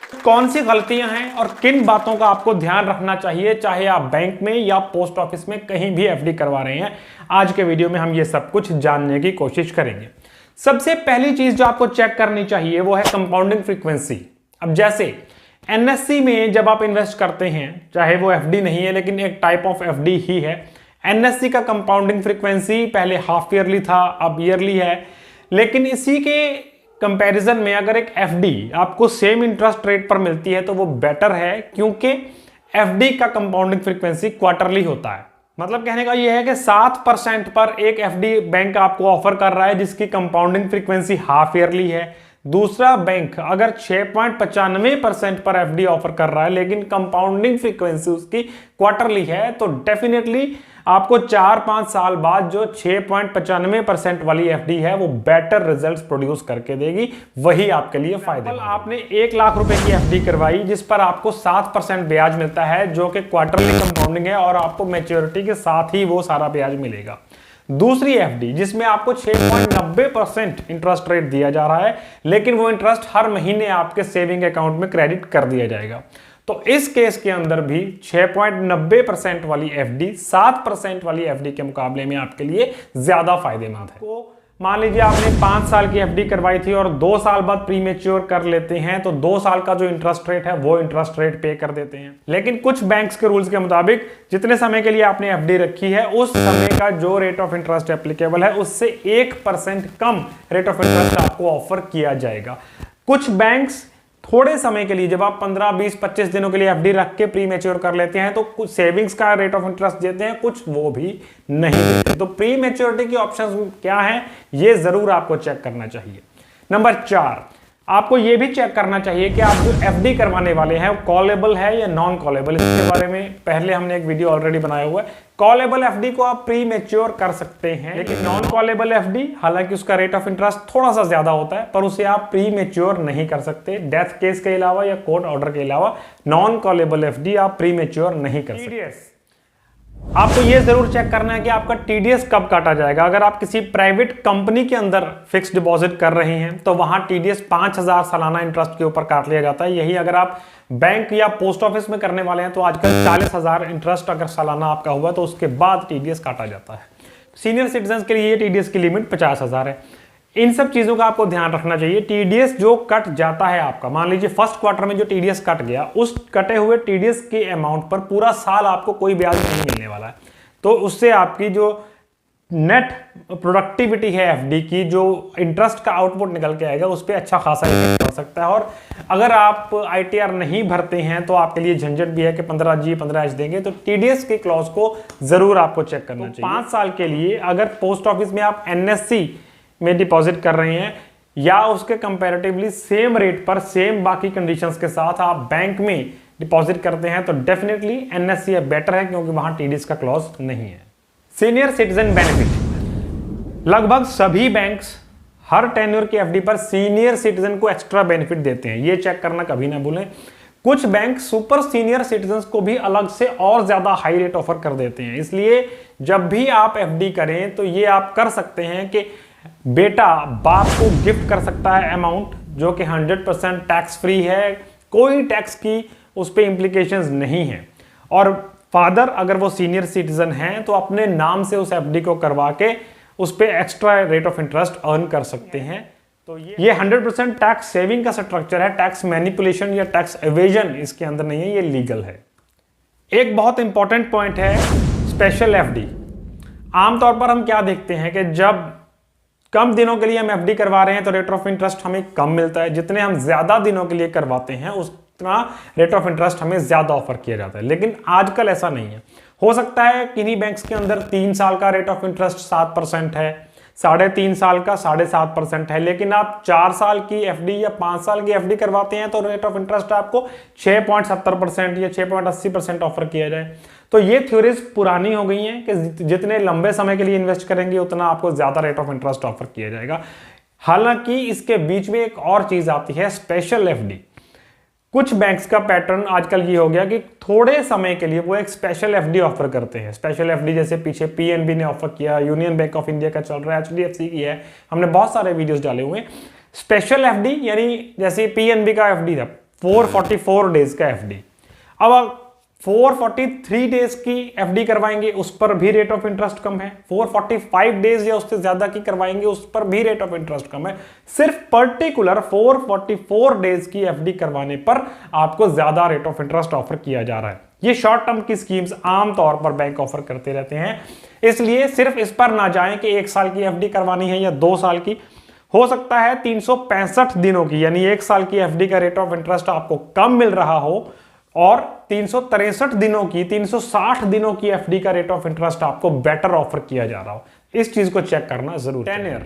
कौन सी गलतियां हैं और किन बातों का आपको ध्यान रखना चाहिए, चाहे आप बैंक में या पोस्ट ऑफिस में कहीं भी एफडी करवा रहे हैं। आज के वीडियो में हम ये सब कुछ जानने की कोशिश करेंगे। सबसे पहली चीज जो आपको चेक करनी चाहिए वो है कंपाउंडिंग फ्रीक्वेंसी। अब जैसे एनएससी में जब आप इन्वेस्ट करते हैं, चाहे वो एफडी नहीं है लेकिन एक टाइप ऑफ एफडी ही है, एनएससी का कंपाउंडिंग फ्रीक्वेंसी पहले हाफ ईयरली था, अब ईयरली है। लेकिन इसी के कंपैरिजन में अगर एक एफडी आपको सेम इंटरेस्ट रेट पर मिलती है तो वो बेटर है, क्योंकि एफडी का कंपाउंडिंग फ्रीक्वेंसी क्वार्टरली होता है। मतलब कहने का ये है कि 7% पर एक एफडी बैंक आपको ऑफर कर रहा है जिसकी कंपाउंडिंग फ्रीक्वेंसी हाफ ईयरली है। दूसरा बैंक अगर 6.95% पर एफडी ऑफर कर रहा है लेकिन कंपाउंडिंग फ्रीक्वेंसी उसकी क्वार्टरली है, तो डेफिनेटली आपको 4-5 साल बाद जो 6.95% वाली एफडी है वो बेटर रिजल्ट्स प्रोड्यूस करके देगी, वही आपके लिए फायदेमंद। आपने 1 लाख रुपए की एफडी करवाई जिस पर आपको 7% ब्याज मिलता है, जो कि क्वार्टरली कंपाउंडिंग है और आपको मैच्योरिटी के साथ ही वो सारा ब्याज मिलेगा। दूसरी एफडी जिसमें आपको 6.90% इंटरेस्ट रेट दिया जा रहा है, लेकिन वो इंटरेस्ट हर महीने आपके सेविंग अकाउंट में क्रेडिट कर दिया जाएगा। तो इस केस के अंदर भी 6.90% वाली एफडी 7% वाली एफडी के मुकाबले में आपके लिए ज्यादा फायदेमंद है। तो मान लीजिए आपने 5 साल की एफडी करवाई थी और 2 साल बाद प्रीमेच्योर कर लेते हैं, तो 2 साल का जो इंटरेस्ट रेट है वो इंटरेस्ट रेट पे कर देते हैं। लेकिन कुछ बैंक्स के रूल्स के मुताबिक जितने समय के लिए आपने एफडी रखी है उस समय का जो रेट ऑफ इंटरेस्ट एप्लीकेबल है उससे 1% कम रेट ऑफ इंटरेस्ट आपको ऑफर किया जाएगा। कुछ बैंक्स थोड़े समय के लिए, जब आप 15, 20, 25 दिनों के लिए एफडी रख के प्री मैच्योर कर लेते हैं, तो कुछ सेविंग्स का रेट ऑफ इंटरेस्ट देते हैं, कुछ वो भी नहीं देते। तो प्री मैच्योरिटी की ऑप्शंस क्या हैं ये जरूर आपको चेक करना चाहिए। नंबर 4, आपको ये भी चेक करना चाहिए कि आप जो एफडी करवाने वाले हैं वो कॉलेबल है या नॉन कॉलेबल। इसके बारे में पहले हमने एक वीडियो ऑलरेडी बनाया हुआ है। कॉलेबल एफडी को आप प्री मैच्योर कर सकते हैं, लेकिन नॉन कॉलेबल एफडी, हालांकि उसका रेट ऑफ इंटरेस्ट थोड़ा सा ज्यादा होता है, पर उसे आप प्री मैच्योर नहीं कर सकते। डेथ केस के अलावा या कोर्ट ऑर्डर के अलावा नॉन कॉलेबल एफडी आप प्री मैच्योर नहीं कर सकते। आपको यह जरूर चेक करना है कि आपका टीडीएस कब काटा जाएगा। अगर आप किसी प्राइवेट कंपनी के अंदर फिक्स डिपॉजिट कर रहे हैं तो वहां टीडीएस 5,000 सालाना इंटरेस्ट के ऊपर काट लिया जाता है। यही अगर आप बैंक या पोस्ट ऑफिस में करने वाले हैं तो आजकल 40,000 इंटरेस्ट अगर सालाना आपका हुआ तो उसके बाद टीडीएस काटा जाता है। सीनियर सिटीजन के लिए टीडीएस की लिमिट 50,000 है। इन सब चीजों का आपको ध्यान रखना चाहिए। टीडीएस जो कट जाता है आपका, मान लीजिए फर्स्ट क्वार्टर में जो टीडीएस कट गया, उस कटे हुए टीडीएस के अमाउंट पर पूरा साल आपको कोई ब्याज नहीं मिलने वाला है। तो उससे आपकी जो नेट प्रोडक्टिविटी है एफडी की, जो इंटरेस्ट का आउटपुट निकल के आएगा, उस पर अच्छा खासा इफेक्ट पड़ सकता है। और अगर आप आईटीआर नहीं भरते हैं तो आपके लिए झंझट भी है कि 15G 15H देंगे। तो टीडीएस के क्लॉज को जरूर आपको चेक करना चाहिए। 5 साल के लिए अगर पोस्ट ऑफिस में आप एनएससी में डिपॉजिट कर रहे हैं या उसके कंपैरेटिवली सेम रेट पर सेम बाकी कंडीशंस के साथ आप बैंक में डिपॉजिट करते हैं तो डेफिनेटली एनएससी बेटर है, क्योंकि वहां टीडीएस का क्लॉज नहीं है। सीनियर सिटीजन बेनिफिट, लगभग सभी बैंक्स हर टेन्योर की एफडी पर सीनियर सिटीजन को एक्स्ट्रा बेनिफिट देते हैं, ये चेक करना कभी ना भूलें। कुछ बैंक सुपर सीनियर सिटीजन को भी अलग से और ज्यादा हाई रेट ऑफर कर देते हैं। इसलिए जब भी आप एफडी करें तो ये आप कर सकते हैं कि बेटा बाप को गिफ्ट कर सकता है अमाउंट जो कि 100% टैक्स फ्री है, कोई टैक्स की उस पर इंप्लीकेशंस नहीं है। और फादर अगर वो सीनियर सिटीजन हैं तो अपने नाम से उस एफडी को करवा के उस पर extra rate of interest earn कर सकते हैं। तो ये 100% टैक्स सेविंग का स्ट्रक्चर है, टैक्स मैनिपुलेशन या टैक्स एवेजन इसके अंदर नहीं है, ये लीगल है। एक बहुत इंपॉर्टेंट पॉइंट है स्पेशल एफडी। आमतौर पर हम क्या देखते हैं कि जब कम दिनों के लिए हम एफडी करवा रहे हैं तो रेट ऑफ इंटरेस्ट हमें कम मिलता है, जितने हम ज्यादा दिनों के लिए करवाते हैं उतना रेट ऑफ इंटरेस्ट हमें ज्यादा ऑफर किया जाता है। लेकिन आजकल ऐसा नहीं है। हो सकता है किन्हीं बैंक्स के अंदर 3 साल का रेट ऑफ इंटरेस्ट 7% है, 3.5 साल का 7.5% है, लेकिन आप 4 साल की एफडी या 5 साल की एफडी करवाते हैं तो रेट ऑफ इंटरेस्ट आपको 6.70% या 6.80% ऑफर किया जाए। तो ये थ्योरीज पुरानी हो गई हैं कि जितने लंबे समय के लिए इन्वेस्ट करेंगे उतना आपको ज्यादा रेट ऑफ इंटरेस्ट ऑफर किया जाएगा। हालांकि इसके बीच में एक और चीज आती है, स्पेशल एफडी। कुछ बैंक्स का पैटर्न आजकल ये हो गया कि थोड़े समय के लिए वो एक स्पेशल एफडी ऑफर करते हैं। स्पेशल एफडी जैसे पीछे पीएनबी ने ऑफर किया, यूनियन बैंक ऑफ इंडिया का चल रहा है, एचडीएफसी की है, हमने बहुत सारे वीडियोस डाले हुए हैं। स्पेशल एफडी यानी जैसे पीएनबी का एफडी था 444 डेज का एफडी। अब आप 443 डेज की एफडी करवाएंगे, उस पर भी रेट ऑफ इंटरेस्ट कम है। 445 डेज या उससे ज्यादा की करवाएंगे, उस पर भी रेट ऑफ इंटरेस्ट कम है। सिर्फ पर्टिकुलर 444 डेज की एफडी करवाने पर आपको ज्यादा रेट ऑफ इंटरेस्ट ऑफर किया जा रहा है। ये शॉर्ट टर्म की स्कीम्स आमतौर पर बैंक ऑफर करते रहते हैं, इसलिए सिर्फ इस पर ना जाएं कि 1 साल की एफडी करवानी है या 2 साल की। हो सकता है 365 दिनों की यानी 1 साल की एफडी का रेट ऑफ इंटरेस्ट आपको कम मिल रहा हो और 363 दिनों की 360 दिनों की एफडी का रेट ऑफ इंटरेस्ट आपको बेटर ऑफर किया जा रहा हो। इस चीज को चेक करना जरूरी है।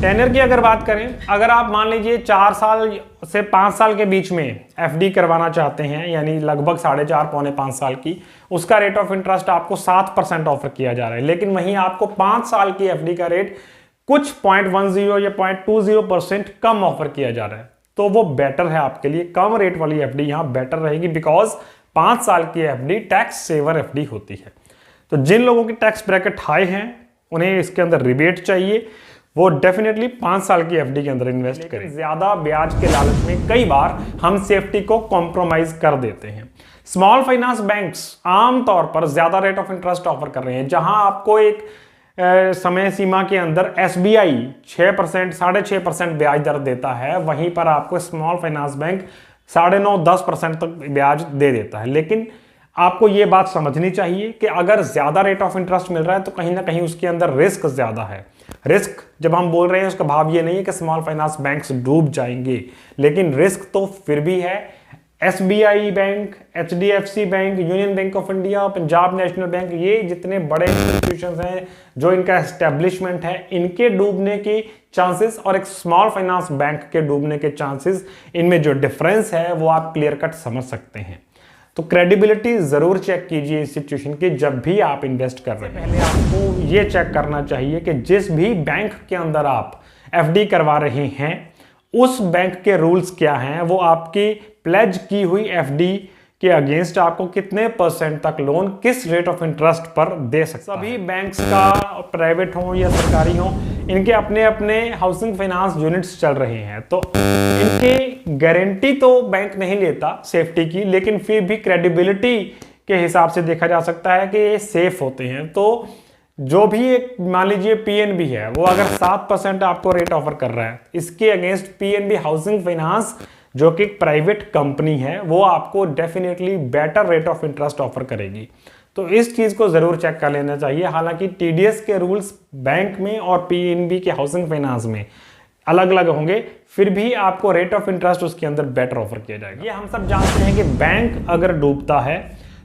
टेन्योर की अगर बात करें, अगर आप मान लीजिए 4 साल से 5 साल के बीच में एफडी करवाना चाहते हैं, यानी लगभग 4.5 पौने 5 साल की, उसका रेट ऑफ इंटरेस्ट आपको 7% ऑफर किया जा रहा है। लेकिन वहीं आपको 5 साल की एफडी का रेट कुछ 0.10 या 0.20% कम ऑफर किया जा रहा है, तो वो बेटर है आपके लिए। कम रेट वाली एफडी यहां बेटर रहेगी, बिकॉज 5 साल की एफडी टैक्स सेवर एफडी होती है। तो जिन लोगों की टैक्स ब्रैकेट हाई हैं, उन्हें इसके अंदर रिबेट चाहिए, वो डेफिनेटली 5 साल की एफडी के अंदर इन्वेस्ट करें। ज्यादा ब्याज के लालच में कई बार हम सेफ्टी को कॉम्प्रोमाइज कर देते हैं। स्मॉल फाइनेंस बैंक्स आमतौर पर ज्यादा रेट ऑफ इंटरेस्ट ऑफर कर रहे हैं। जहां आपको एक समय सीमा के अंदर SBI 6%, 6.5% ब्याज दर देता है, वहीं पर आपको स्मॉल फाइनेंस बैंक 9.5-10% तक ब्याज दे देता है। लेकिन आपको यह बात समझनी चाहिए कि अगर ज्यादा रेट ऑफ इंटरेस्ट मिल रहा है तो कहीं ना कहीं उसके अंदर रिस्क ज्यादा है। रिस्क जब हम बोल रहे हैं उसका भाव ये नहीं है कि स्मॉल फाइनेंस बैंक्स डूब जाएंगे, लेकिन रिस्क तो फिर भी है। SBI bank, HDFC bank, union bank of India, Punjab national bank, ये जितने बड़े इंस्टीट्यूशंस हैं जो इनका एस्टेब्लिशमेंट है, इनके डूबने के चांसेस और एक स्मॉल फाइनेंस बैंक के डूबने के चांसेस, इनमें जो डिफरेंस है वो आप क्लियर कट समझ सकते हैं। तो क्रेडिबिलिटी जरूर चेक कीजिए इंस्टीट्यूशन की जब भी आप इन्वेस्ट कर रहे हैं। पहले आपको ये चेक करना चाहिए कि जिस भी बैंक के अंदर आप एफडी करवा रहे हैं उस बैंक के रूल्स क्या हैं, वो आपकी प्लेज की हुई एफडी के अगेंस्ट आपको कितने % तक लोन किस रेट ऑफ इंटरेस्ट पर दे सकता है। सभी बैंक्स का, प्राइवेट हो या सरकारी हो, इनके अपने अपने हाउसिंग फाइनेंस यूनिट्स चल रहे हैं, तो इनके गारंटी तो बैंक नहीं लेता सेफ्टी की, लेकिन फिर भी क्रेडिबिलिटी के हिसाब से देखा जा सकता है कि ये सेफ होते हैं। तो जो भी एक मान लीजिए PNB है, वो अगर 7% आपको रेट ऑफर कर रहा है, इसके अगेंस्ट PNB हाउसिंग फाइनेंस जो कि प्राइवेट कंपनी है, वो आपको definitely better rate of interest offer करेगी। तो इस चीज को जरूर चेक कर लेना चाहिए। हालांकि TDS के रूल्स बैंक में और PNB के हाउसिंग फाइनेंस में अलग अलग होंगे, फिर भी आपको रेट ऑफ इंटरेस्ट उसके अंदर बेटर ऑफर किया जाएगा। ये हम सब जानते हैं कि बैंक अगर डूबता है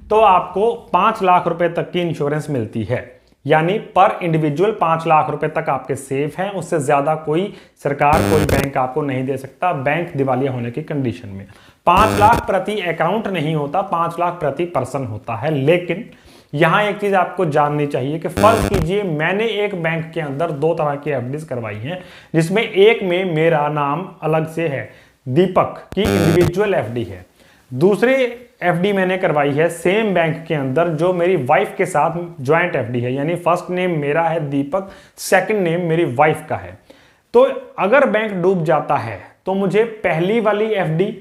तो आपको 5 लाख रुपए तक की इंश्योरेंस मिलती है, यानी पर इंडिविजुअल 5 लाख रुपए तक आपके सेफ हैं। उससे ज्यादा कोई सरकार, कोई बैंक आपको नहीं दे सकता, बैंक दिवालिया होने की कंडीशन में। 5 लाख प्रति अकाउंट नहीं होता, 5 लाख प्रति पर्सन होता है। लेकिन यहां एक चीज आपको जाननी चाहिए कि फर्ज कीजिए मैंने एक बैंक के अंदर 2 तरह की एफडीज करवाई हैं, जिसमें एक में मेरा नाम अलग से है, दीपक की इंडिविजुअल एफडी है। दूसरी एफडी मैंने करवाई है सेम बैंक के अंदर जो मेरी वाइफ के साथ ज्वाइंट एफडी है, यानी फर्स्ट नेम मेरा है दीपक, सेकंड नेम मेरी वाइफ का है। तो अगर बैंक डूब जाता है तो मुझे पहली वाली एफडी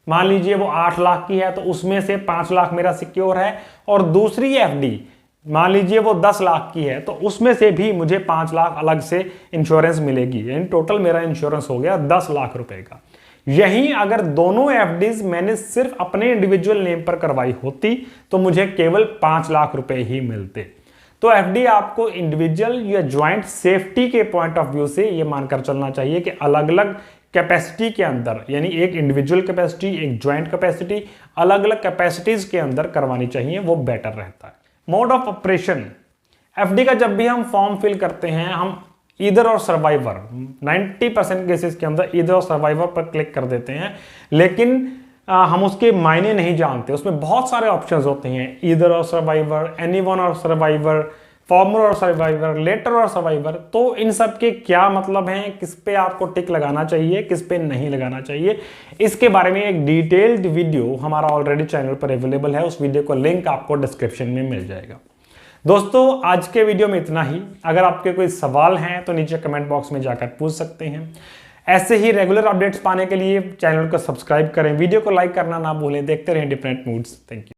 मान लीजिए वो 8 लाख की है, तो उसमें से 5 लाख मेरा सिक्योर है, और दूसरी एफडी मान लीजिए वो 10 लाख की है, तो उसमें से भी मुझे 5 लाख अलग से इंश्योरेंस मिलेगी, यानी टोटल मेरा इंश्योरेंस हो गया 10 लाख रुपए का। यहीं अगर दोनों एफडीज मैंने सिर्फ अपने इंडिविजुअल नेम पर करवाई होती तो मुझे केवल 5 लाख रुपए ही मिलते। तो एफडी आपको इंडिविजुअल या ज्वाइंट सेफ्टी के पॉइंट ऑफ व्यू से ये मानकर चलना चाहिए कि अलग अलग कैपेसिटी के अंदर, यानी एक इंडिविजुअल कैपेसिटी, एक ज्वाइंट कैपेसिटी, अलग अलग कैपेसिटीज के अंदर करवानी चाहिए, वो बेटर रहता है। मोड ऑफ ऑपरेशन, एफडी का जब भी हम फॉर्म फिल करते हैं हम ईदर और सर्वाइवर, 90% केसेस के अंदर ईदर और सर्वाइवर पर क्लिक कर देते हैं, लेकिन हम उसके मायने नहीं जानते। उसमें बहुत सारे ऑप्शंस होते हैं, ईदर और सर्वाइवर, एनीवन और सर्वाइवर, फॉर्मर और सर्वाइवर, लेटर और सर्वाइवर। तो इन सब के क्या मतलब हैं, किस पे आपको टिक लगाना चाहिए, किस पे नहीं लगाना चाहिए, इसके बारे में एक डिटेल्ड वीडियो हमारा ऑलरेडी चैनल पर अवेलेबल है। उस वीडियो का लिंक आपको डिस्क्रिप्शन में मिल जाएगा। दोस्तों आज के वीडियो में इतना ही। अगर आपके कोई सवाल हैं तो नीचे कमेंट बॉक्स में जाकर पूछ सकते हैं। ऐसे ही रेगुलर अपडेट्स पाने के लिए चैनल को सब्सक्राइब करें, वीडियो को लाइक करना ना भूलें। देखते रहें डिफरेंट मूड्स। Thank you.